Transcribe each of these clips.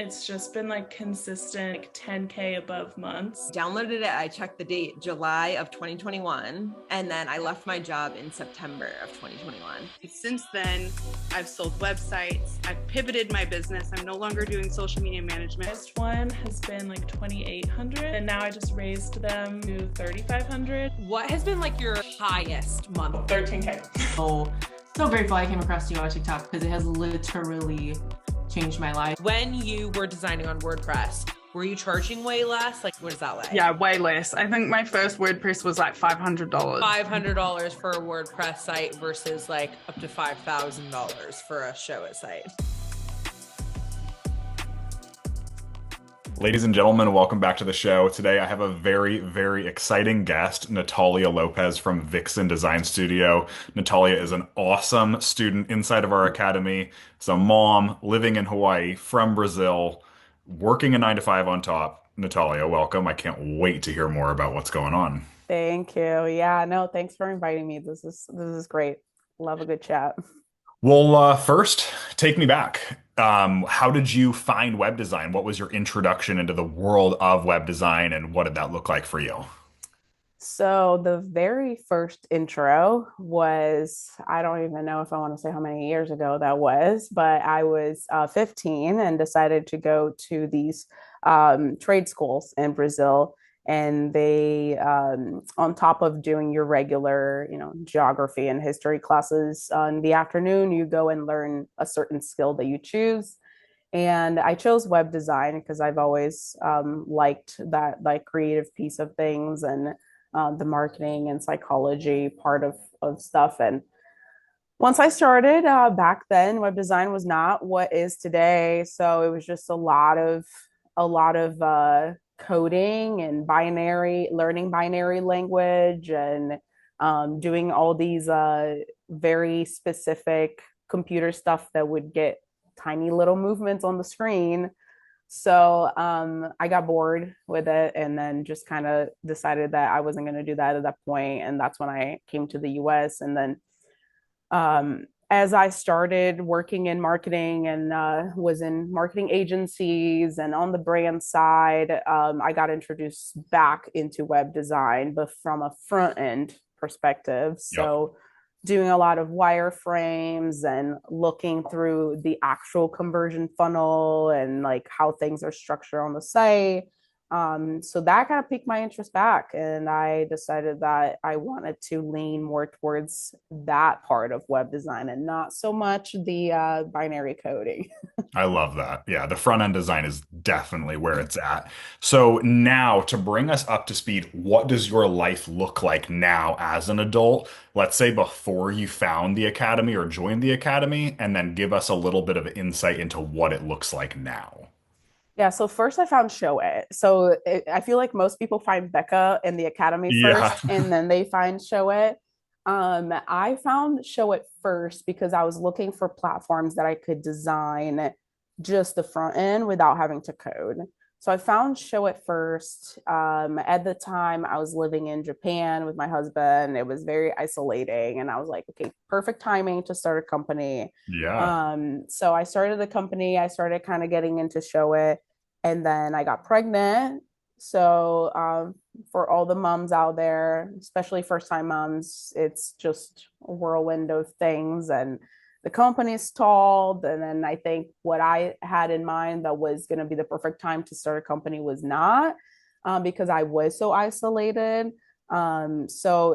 It's just been like consistent, like 10K above months. Downloaded it, I checked the date, July of 2021, and then I left my job in September of 2021. Since then, I've sold websites, I've pivoted my business. I'm no longer doing social media management. This one has been like 2,800, and now I just raised them to 3,500. What has been like your highest month? 13K. So grateful I came across you on TikTok because it has literally changed my life. When you were designing on WordPress, were you charging way less? Like, what is that like? Yeah, way less. I think my first WordPress was like $500. $500 for a WordPress site versus like up to $5,000 for a show it site. Ladies and gentlemen, welcome back to the show. Today I have a very, very exciting guest, Nathalia Lopez from Viksen Design Studio. Nathalia is an awesome student inside of our academy. Is a mom living in Hawaii from Brazil, working a 9-to-5 on top. Nathalia, welcome. I can't wait to hear more about what's going on. Thank you. Yeah, no, thanks for inviting me. This is great. Love a good chat. Well, first, take me back. How did you find web design? What was your introduction into the world of web design, and what did that look like for you? So the very first intro was, I don't even know if I want to say how many years ago that was, but I was 15 and decided to go to these trade schools in Brazil. And they, on top of doing your regular, geography and history classes in the afternoon, you go and learn a certain skill that you choose. And I chose web design because I've always liked that like creative piece of things and the marketing and psychology part of stuff. And once I started back then, web design was not what is today. So it was just a lot of coding and learning binary language and doing all these very specific computer stuff that would get tiny little movements on the screen. So I got bored with it and then just kind of decided that I wasn't going to do that at that point. And that's when I came to the US. And then as I started working in marketing and was in marketing agencies and on the brand side, I got introduced back into web design, but from a front end perspective. So doing a lot of wireframes and looking through the actual conversion funnel and like how things are structured on the site. So that kind of piqued my interest back, and I decided that I wanted to lean more towards that part of web design and not so much the binary coding. I love that. Yeah, the front end design is definitely where it's at. So now to bring us up to speed, what does your life look like now as an adult? Let's say before you found the academy or joined the academy, and then give us a little bit of insight into what it looks like now. Yeah, so first I found Show It. I feel like most people find Becca in the academy first, and then they find Show It. I found Show It first because I was looking for platforms that I could design just the front end without having to code. So I found Show It first. At the time, I was living in Japan with my husband. It was very isolating, and I was like, okay, perfect timing to start a company. Yeah. So I started the company. I started kind of getting into Show It. And then I got pregnant. So for all the moms out there, especially first-time moms, it's just a whirlwind of things. And the company stalled. And then I think what I had in mind that was going to be the perfect time to start a company was not, because I was so isolated. So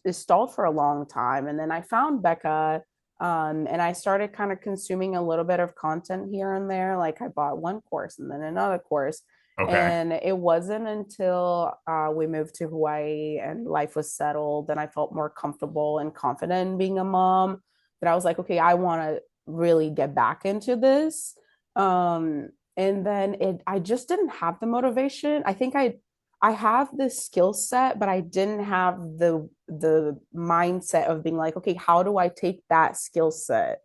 it stalled for a long time. And then I found Becca. And I started kind of consuming a little bit of content here and there. Like I bought one course and then another course. Okay. And it wasn't until we moved to Hawaii and life was settled and I felt more comfortable and confident in being a mom that I was like, okay, I want to really get back into this. And then I just didn't have the motivation. I think I have this skill set, but I didn't have the mindset of being like, okay, how do I take that skill set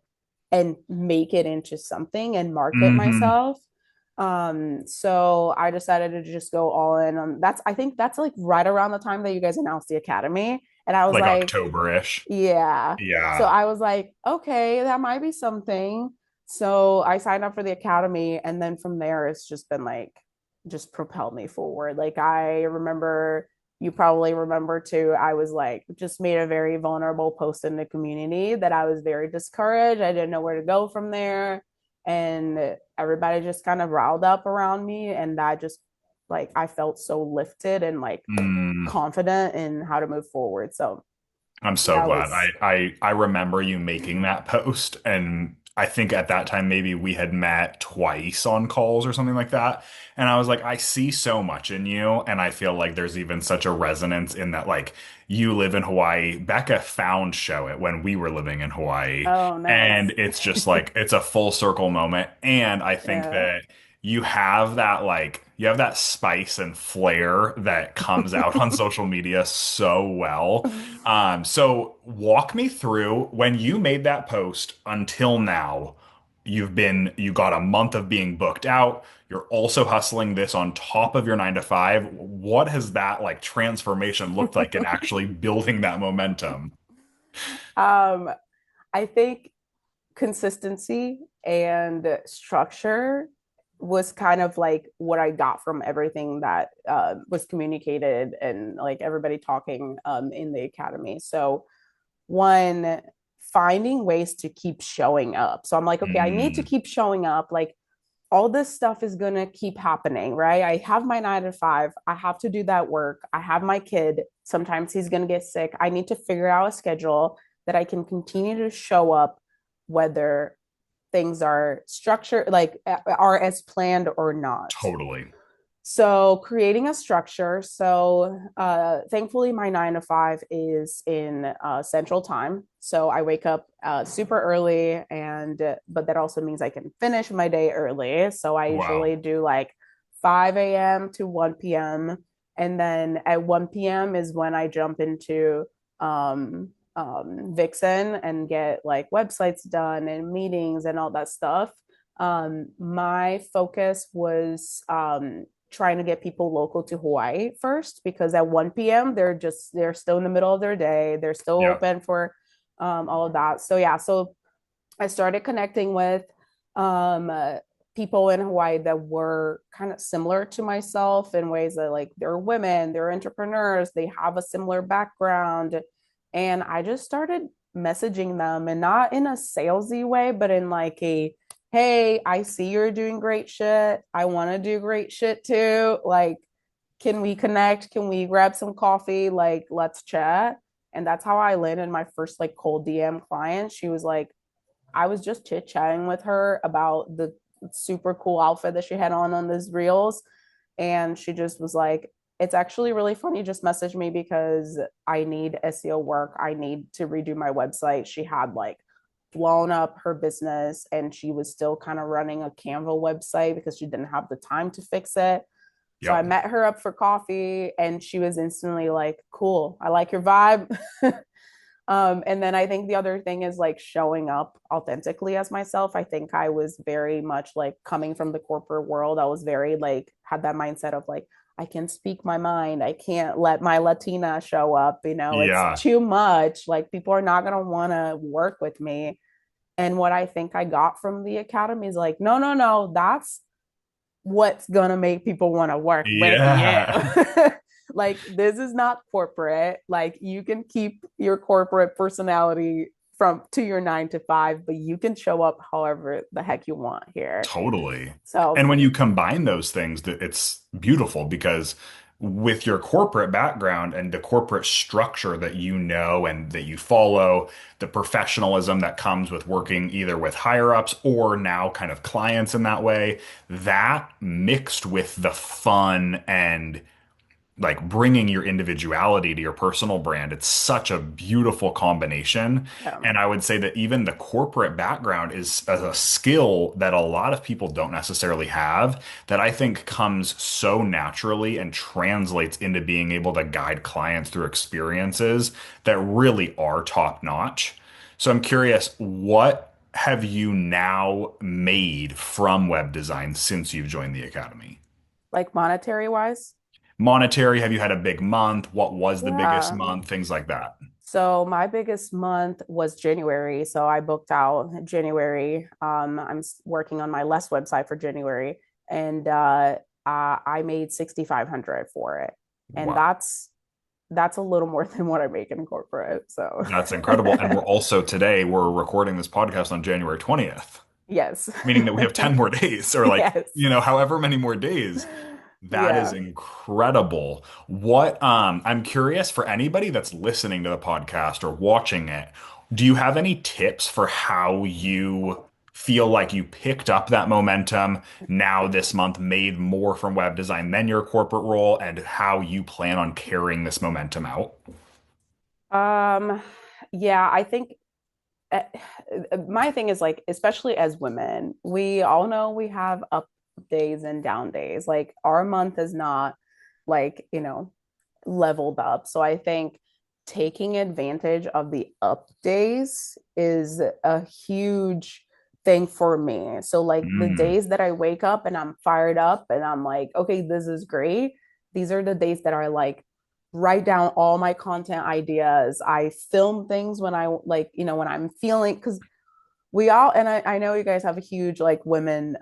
and make it into something and market myself? So I decided to just go all in on I think that's like right around the time that you guys announced the academy. And I was like October-ish. yeah. Yeah. So I was like, okay, that might be something. So I signed up for the academy, and then from there, it's just been like, just propelled me forward. Like, I remember, you probably remember too, I was like, just made a very vulnerable post in the community that I was very discouraged. I didn't know where to go from there. And everybody just kind of riled up around me. And that just, like, I felt so lifted and like Mm. confident in how to move forward. So I'm so that glad. was, I remember you making that post, and I think at that time maybe we had met twice on calls or something like that. And I was like, I see so much in you, and I feel like there's even such a resonance in that, like, you live in Hawaii. Becca found Show It when we were living in Hawaii. oh, And nice. it's just like it's a full circle moment. And I think Yeah. that you have that, like, you have that spice and flair that comes out on social media so well. So walk me through when you made that post until now. You got a month of being booked out. You're also hustling this on top of your 9 to 5. What has that like transformation looked like in actually building that momentum? um, I think consistency and structure was kind of like what I got from everything that was communicated and like everybody talking in the academy. So, one, finding ways to keep showing up. So, I'm like, okay, I need to Mm, keep showing up. Like, all this stuff is going to keep happening, right? I have my 9 to 5. I have to do that work. I have my kid. Sometimes he's going to get sick. I need to figure out a schedule that I can continue to show up, whether things are structured, like are as planned or not. totally. So creating a structure. So thankfully, my 9 to 5 is in Central Time. So I wake up super early, and but that also means I can finish my day early. So I Wow. usually do like 5 a.m. to 1 p.m. And then at 1 p.m. is when I jump into Viksen and get like websites done and meetings and all that stuff. My focus was trying to get people local to Hawaii first, because at 1 p.m. they're still in the middle of their day. They're still Yeah. open for all of that. So yeah, so I started connecting with um, people in Hawaii that were kind of similar to myself in ways that like they're women, they're entrepreneurs, they have a similar background. And I just started messaging them, and not in a salesy way, but in like a, hey, I see you're doing great shit. I want to do great shit too. Like, can we connect? Can we grab some coffee? Like, let's chat. And that's how I landed my first like cold DM client. She was like, I was just chit chatting with her about the super cool outfit that she had on this reels. And she just was like, it's actually really funny. Just message me because I need SEO work. I need to redo my website. She had like blown up her business, and she was still kind of running a Canva website because she didn't have the time to fix it. So I Yep. met her up for coffee, and she was instantly like, cool, I like your vibe. And then I think the other thing is like showing up authentically as myself. I think I was very much like coming from the corporate world. I was very like, had that mindset of like, I can speak my mind. I can't let my Latina show up. It's Yeah. too much. Like, people are not going to want to work with me. And what I think I got from the academy is like, no, no, no, that's what's going to make people want to work with you. Yeah. Like, this is not corporate. Like, you can keep your corporate personality from to your 9 to 5, but you can show up however the heck you want here. Totally. And So when you combine those things, it's beautiful because with your corporate background and the corporate structure that you know and that you follow, the professionalism that comes with working either with higher ups or now kind of clients in that way, that mixed with the fun and like bringing your individuality to your personal brand, it's such a beautiful combination. yeah. And I would say that even the corporate background is a skill that a lot of people don't necessarily have, that I think comes so naturally and translates into being able to guide clients through experiences that really are top notch. So I'm curious, what have you now made from web design since you've joined the academy? Like, monetary wise. Monetary, have you had a big month? What was the biggest Yeah. month? Things like that. So my biggest month was January. So I booked out January. Working on my less website for January, and I made 6,500 for it, and Wow. that's a little more than what I make in corporate. So That's incredible. And we're also today, we're recording this podcast on January 20th, yes, meaning that we have 10 more days or like, yes, however many more days. That is yeah. incredible. What I'm curious for anybody that's listening to the podcast or watching it, do you have any tips for how you feel like you picked up that momentum now this month, made more from web design than your corporate role, and how you plan on carrying this momentum out? Um, yeah, I think uh, my thing is like, especially as women, we all know we have up days and down days. Like our month is not like, leveled up. So I think taking advantage of the up days is a huge thing for me. So like the Mm, days that I wake up and I'm fired up and I'm like, okay, this is great. These are the days that are like write down all my content ideas. I film things when I like, when I'm feeling because we all and I know you guys have a huge like women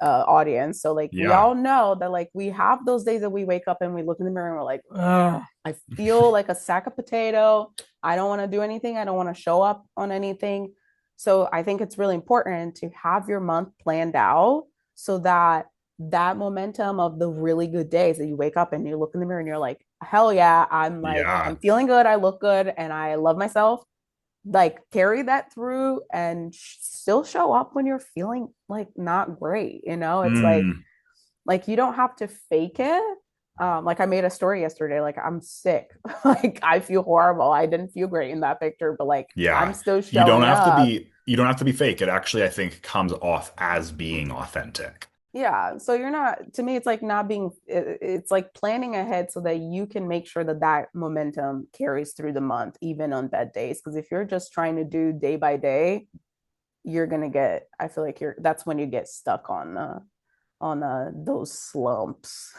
audience. So like we yeah. all know that like we have those days that we wake up and we look in the mirror and we're like, ugh, I feel like a sack of potato. I don't want to do anything. I don't want to show up on anything. So I think it's really important to have your month planned out so that that momentum of the really good days that you wake up and you look in the mirror and you're like, hell yeah, I'm Yeah. feeling good, I look good, and I love myself. Like carry that through and still show up when you're feeling like not great. It's Mm, like you don't have to fake it. Like I made a story yesterday, like I'm sick. Like I feel horrible. I didn't feel great in that picture, but like I'm yeah. still showing up. You don't have to be fake. It actually, I think, comes off as being authentic. Yeah, so you're not, to me it's like not being it's like planning ahead so that you can make sure that that momentum carries through the month even on bad days, because if you're just trying to do day by day, you're gonna get, I feel like that's when you get stuck on those slumps.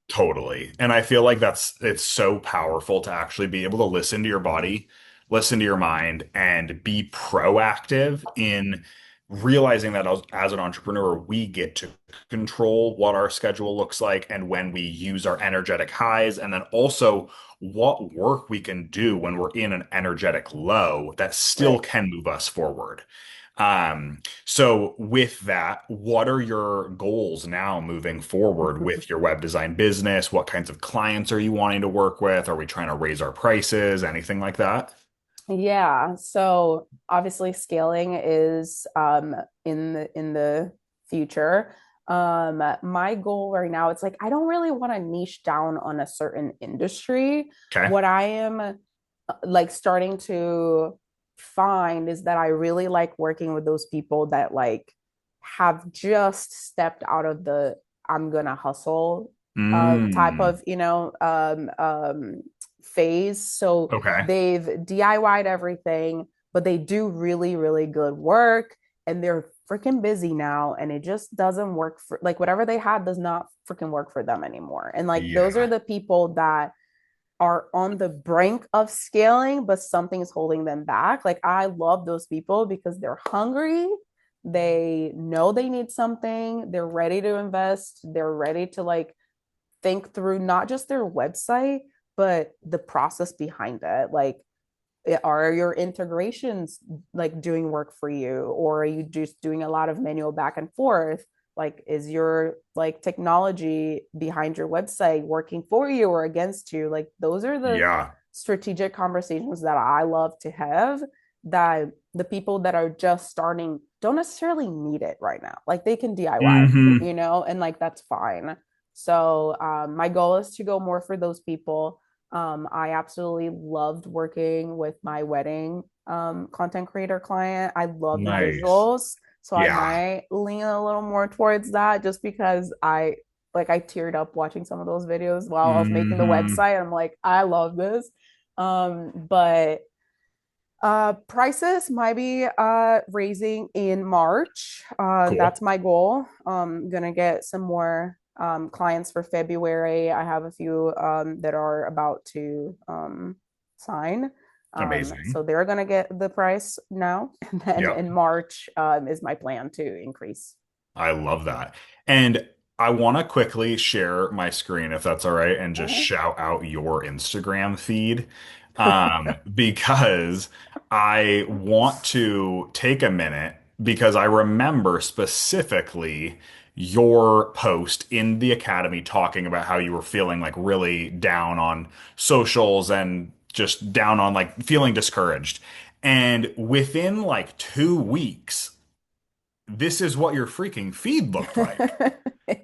Totally. And I feel like it's so powerful to actually be able to listen to your body, listen to your mind, and be proactive in realizing that as an entrepreneur, we get to control what our schedule looks like and when we use our energetic highs, and then also what work we can do when we're in an energetic low that still Right. can move us forward. So with that, what are your goals now moving forward with your web design business? What kinds of clients are you wanting to work with? Are we trying to raise our prices? Anything like that? Yeah, so obviously scaling is in the future. My goal right now, it's like I don't really want to niche down on a certain industry. Okay. What I am like starting to find is that I really like working with those people that like have just stepped out of the I'm gonna hustle type Mm, of phase. So okay. they've DIY'd everything, but they do really, really good work and they're freaking busy now. And it just doesn't work for like whatever they had does not freaking work for them anymore. And like those are Yeah. the people that are on the brink of scaling, but something is holding them back. Like I love those people because they're hungry. They know they need something. They're ready to invest. They're ready to like think through not just their website, but the process behind it. Like, are your integrations like doing work for you, or are you just doing a lot of manual back and forth? Like, is your like technology behind your website working for you or against you? Like, those are the Yeah. strategic conversations that I love to have, that the people that are just starting don't necessarily need it right now. Like they can DIY, Hmm. and like that's fine. So my goal is to go more for those people. I absolutely loved working with my wedding content creator client. I love the Nice. visuals. So I Yeah. might lean a little more towards that just because I teared up watching some of those videos while I was making the Hmm. website. I'm like, I love this. But prices might be raising in March. That's Cool. my goal. Gonna get some more clients for February. I have a few that are about to sign. Amazing. So they're gonna get the price now, and then Yep. in March is my plan to increase. I love that. And I want to quickly share my screen, if that's all right, and just Mhm. shout out your Instagram feed. Because I want to take a minute because I remember specifically your post in the academy talking about how you were feeling like really down on socials and just down on like feeling discouraged. And within like 2 weeks, this is what your freaking feed looked like.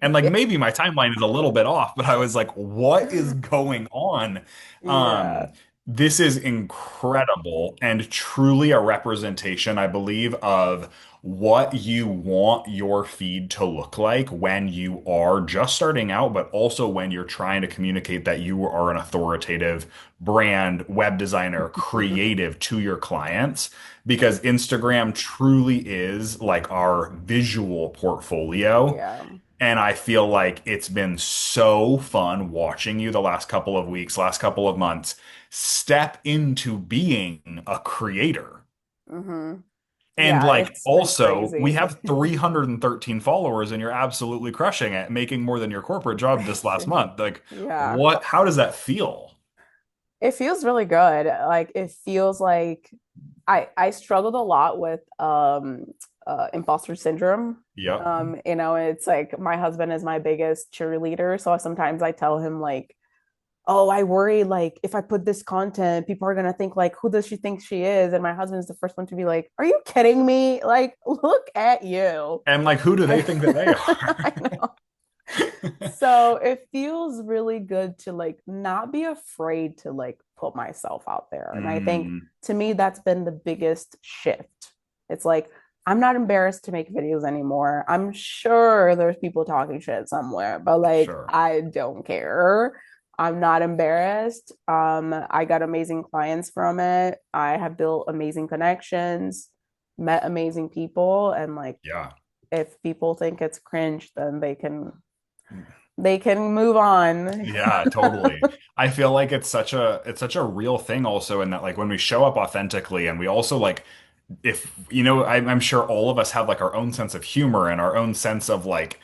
And like maybe my timeline is a little bit off, but I was like, what is going on? Yeah. This is incredible and truly a representation, I believe, of what you want your feed to look like when you are just starting out, but also when you're trying to communicate that you are an authoritative brand, web designer, creative to your clients, because Instagram truly is like our visual portfolio. Yeah. And I feel like it's been so fun watching you the last couple of weeks, last couple of months, step into being a creator. hmm And Yeah, like it's been also, we crazy. have 313 followers and you're absolutely crushing it, making more than your corporate job this last month. Like, Yeah. what, how does that feel? It feels really good. Like it feels like I struggled a lot with imposter syndrome. Yep. It's like my husband is my biggest cheerleader, so sometimes I tell him like, "Oh, I worry like if I put this content, people are gonna think like, who does she think she is?" And my husband's the first one to be like, "Are you kidding me? Like, look at you." And like, who do they think that they I know. are? So it feels really good to like not be afraid to like put myself out there. And I think Mm, to me, that's been the biggest shift. It's like, I'm not embarrassed to make videos anymore. I'm sure there's people talking shit somewhere, but like, sure. I don't care. I'm not embarrassed. I got amazing clients from it. I have built amazing connections, met amazing people, and like, Yeah. if people think it's cringe, then they can move on. Yeah, totally. I feel like it's such a real thing also in that like when we show up authentically and we also like if I'm sure all of us have like our own sense of humor and our own sense of like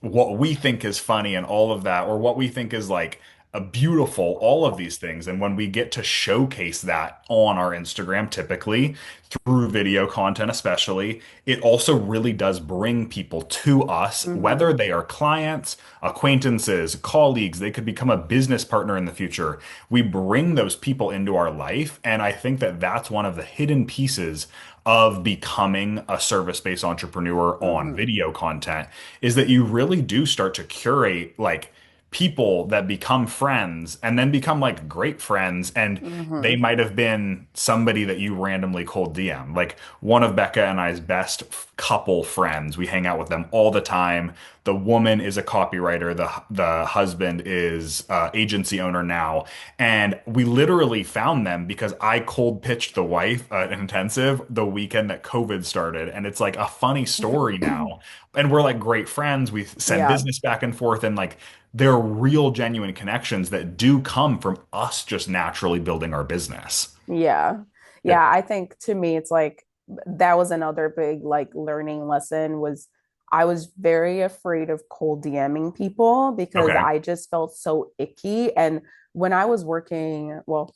what we think is funny and all of that, or what we think is like a beautiful, all of these things. And when we get to showcase that on our Instagram, typically through video content, especially, it also really does bring people to us, hmm whether they are clients, acquaintances, colleagues, they could become a business partner in the future. We bring those people into our life. And I think that that's one of the hidden pieces of becoming a service-based entrepreneur on hmm video content is that you really do start to curate like people that become friends and then become like great friends and they hmm might have been somebody that you randomly cold DM. Like one of Becca and I's best couple friends. We hang out with them all the time. The woman is a copywriter. The husband is agency owner now. And we literally found them because I cold pitched the wife an intensive the weekend that COVID started. And it's like a funny story now. And we're like great friends. We send Yeah. business back and forth and like they're real genuine connections that do come from us just naturally building our business. Yeah. Yeah. It, I think to me, it's like that was another big like learning lesson was I was very afraid of cold DMing people because okay. I just felt so icky. And when I was working, well,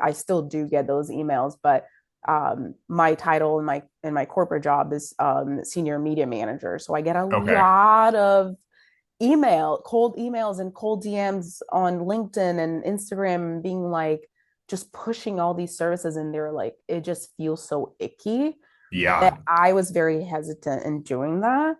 I still do get those emails, but my title in my corporate job is senior media manager. So I get a Okay. lot of cold emails and cold DMs on LinkedIn and Instagram being like just pushing all these services and they're like it just feels so icky that Yeah, I was very hesitant in doing that.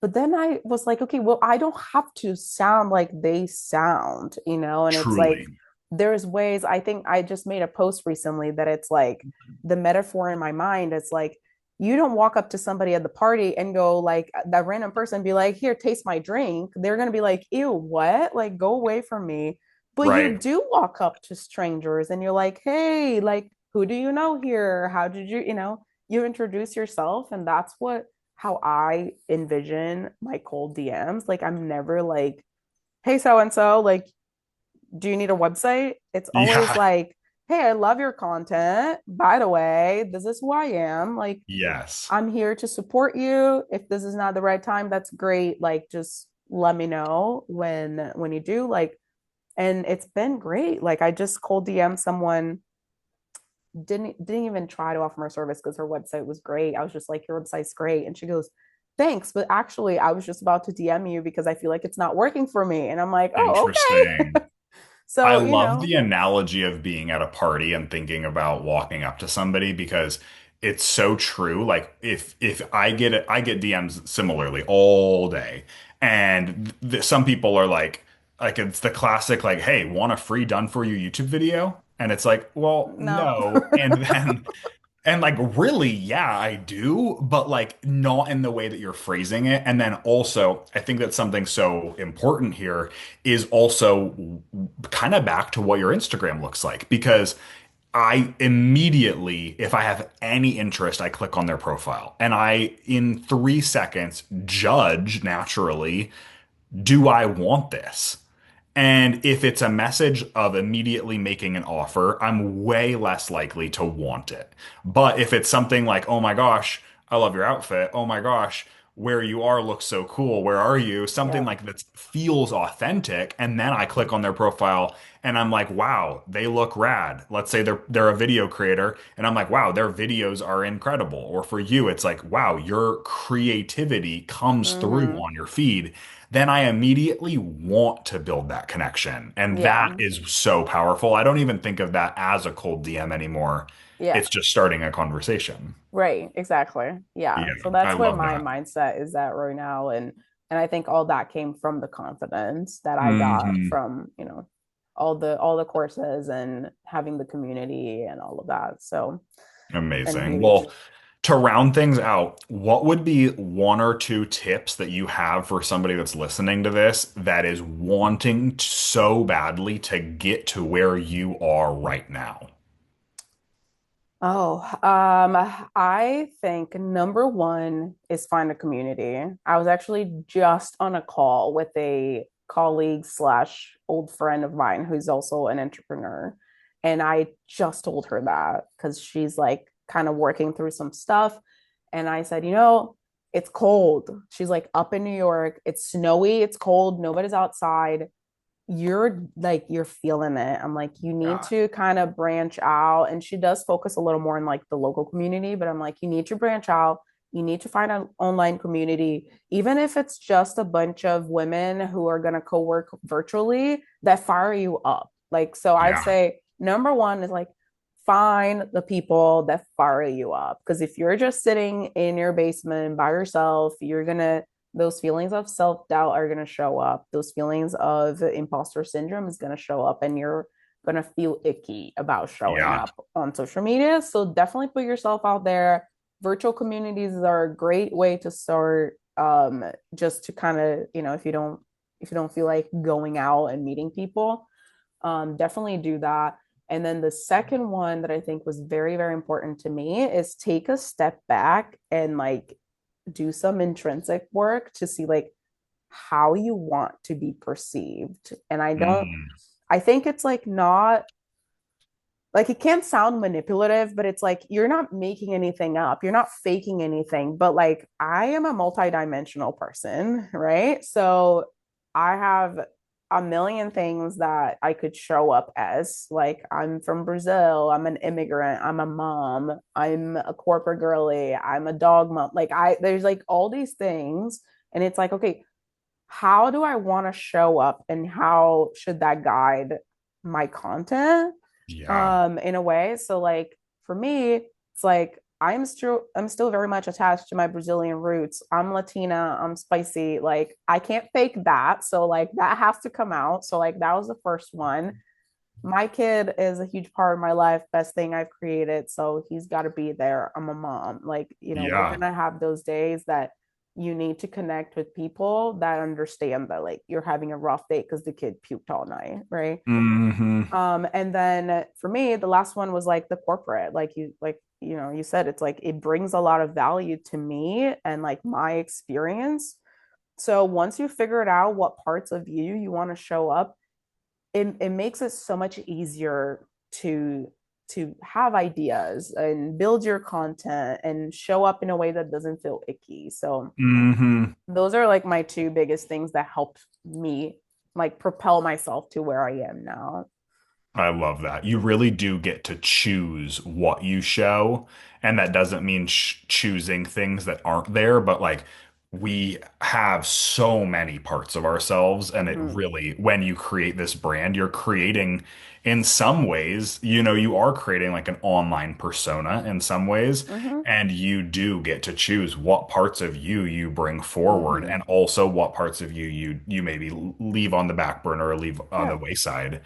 But then I was like, okay, well, I don't have to sound like they sound, and it's like truly. there's ways. I think I just made a post recently that it's like the metaphor in my mind, it's like you don't walk up to somebody at the party and go like that random person be like, here, taste my drink. They're gonna be like, ew, what? Like, go away from me. But you Right. do walk up to strangers and you're like, hey, like, who do you know here? How did you introduce yourself? And that's how I envision my cold DMs. Like, I'm never like, hey, so and so, like, do you need a website? It's always Yeah. like, hey, I love your content. By the way, this is who I am. Like, Yes. I'm here to support you. If this is not the right time, that's great. Like, just let me know when you do. Like, and it's been great. Like, I just cold DM someone, didn't even try to offer her service because her website was great. I was just like, your website's great. And she goes, thanks, but actually I was just about to DM you because I feel like it's not working for me. And I'm like, oh, Interesting. okay. I So, love the analogy of being at a party and thinking about walking up to somebody because it's so true. Like if I get DMs similarly all day, and some people are like it's the classic like, hey, want a free done for you YouTube video? And it's like, well, no. no. And then and like, really, yeah, I do, but like not in the way that you're phrasing it. And then also, I think that something so important here is also kind of back to what your Instagram looks like, because I immediately, if I have any interest, I click on their profile and I, in 3 seconds, judge naturally, do I want this? And if it's a message of immediately making an offer, I'm way less likely to want it. But if it's something like, oh my gosh, I love your outfit. Oh my gosh, where you are looks so cool. Where are you? Something Yeah. like that feels authentic. And then I click on their profile and I'm like, wow, they look rad. Let's say they're a video creator and I'm like, wow, their videos are incredible. Or for you, it's like, wow, your creativity comes through Mm-hmm. on your feed. Then I immediately want to build that connection. And that Yeah. is so powerful. I don't even think of that as a cold DM anymore. Yeah. It's just starting a conversation. Right. Exactly. Yeah. Yeah, So I that's where love my that. mindset is at right now. And I think all that came from the confidence that I got Hmm. from, all the courses and having the community and all of that. So it's been Amazing. huge. Well, to round things out, what would be one or two tips that you have for somebody that's listening to this that is wanting so badly to get to where you are right now? Oh, I think number one is find a community. I was actually just on a call with a colleague slash old friend of mine who's also an entrepreneur. And I just told her that because she's like kind of working through some stuff. And I said, it's cold. She's like up in New York. It's snowy, it's cold, nobody's outside, you're feeling it. I'm like, you need Yeah. to kind of branch out. And she does focus a little more in like the local community, but I'm like, you need to branch out. You need to find an online community, even if it's just a bunch of women who are going to co-work virtually that fire you up. Like, so I'd Yeah. say number one is like find the people that fire you up. Because if you're just sitting in your basement by yourself, those feelings of self-doubt are going to show up. Those feelings of imposter syndrome is going to show up, and you're going to feel icky about showing Yeah. up on social media. So definitely put yourself out there. Virtual communities are a great way to start, just to kind of, if you don't feel like going out and meeting people, definitely do that. And then the second one that I think was very, very important to me is take a step back and like do some intrinsic work to see like how you want to be perceived. And Mm. I think it's like not like it can sound manipulative, but it's like you're not making anything up, you're not faking anything. But like I am a multidimensional person, right? So I have a million things that I could show up as. Like I'm from Brazil, I'm an immigrant, I'm a mom, I'm a corporate girly, I'm a dog mom. Like there's like all these things, and it's like, okay, how do I want to show up, and how should that guide my content, Yeah. in a way? So like for me, it's like I'm still very much attached to my Brazilian roots. I'm Latina, I'm spicy. Like I can't fake that. So like that has to come out. So like that was the first one. My kid is a huge part of my life, best thing I've created. So he's got to be there. I'm a mom. Like, we're Yeah. going to have those days that you need to connect with people that understand that like you're having a rough day because the kid puked all night, right? Hmm. And then for me, the last one was like the corporate, you said, it's like it brings a lot of value to me and like my experience. So once you figured out what parts of you want to show up, it makes it so much easier to to have ideas and build your content and show up in a way that doesn't feel icky. So Hmm. those are like my two biggest things that helped me like propel myself to where I am now. I love that. You really do get to choose what you show. And that doesn't mean choosing things that aren't there, but like we have so many parts of ourselves. And it Mhm. really, when you create this brand, you're creating, in some ways, you know, you are creating like an online persona in some ways. Mhm. And you do get to choose what parts of you you bring forward Mhm. and also what parts of you maybe leave on the back burner or leave on the Yeah. wayside.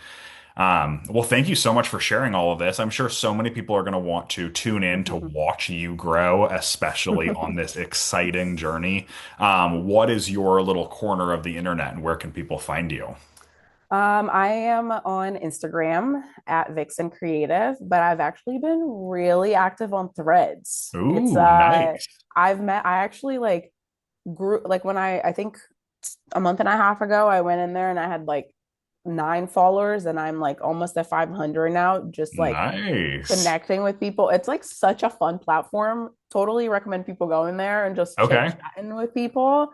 Well, thank you so much for sharing all of this. I'm sure so many people are going to want to tune in to watch you grow, especially on this exciting journey. What is your little corner of the internet and where can people find you? I am on Instagram at Viksen Creative, but I've actually been really active on Threads. It's Ooh, nice. I actually like grew like when I think a month and a half ago I went in there and I had like 9 followers and I'm like almost at 500 now, just like Nice. connecting with people. It's like such a fun platform. Totally recommend people go in there and just chit Okay. chatting with people.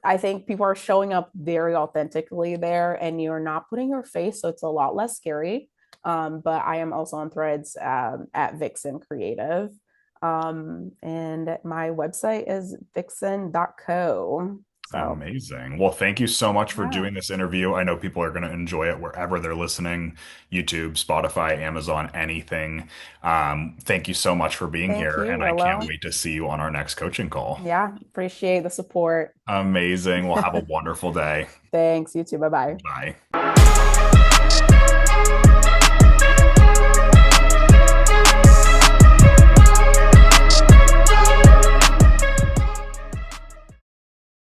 I think people are showing up very authentically there and you're not putting your face, so it's a lot less scary. But I am also on Threads at Viksen Creative. And my website is vixen.co. So, Amazing. Well, thank you so much for yeah, doing this interview. I know people are going to enjoy it wherever they're listening, YouTube, Spotify, Amazon, anything. Thank you so much for being thank here, you, and I can't Willow. wait to see you on our next coaching call. Yeah, appreciate the support. Amazing. Well, have a wonderful day. Thanks, you too. Bye bye. Bye.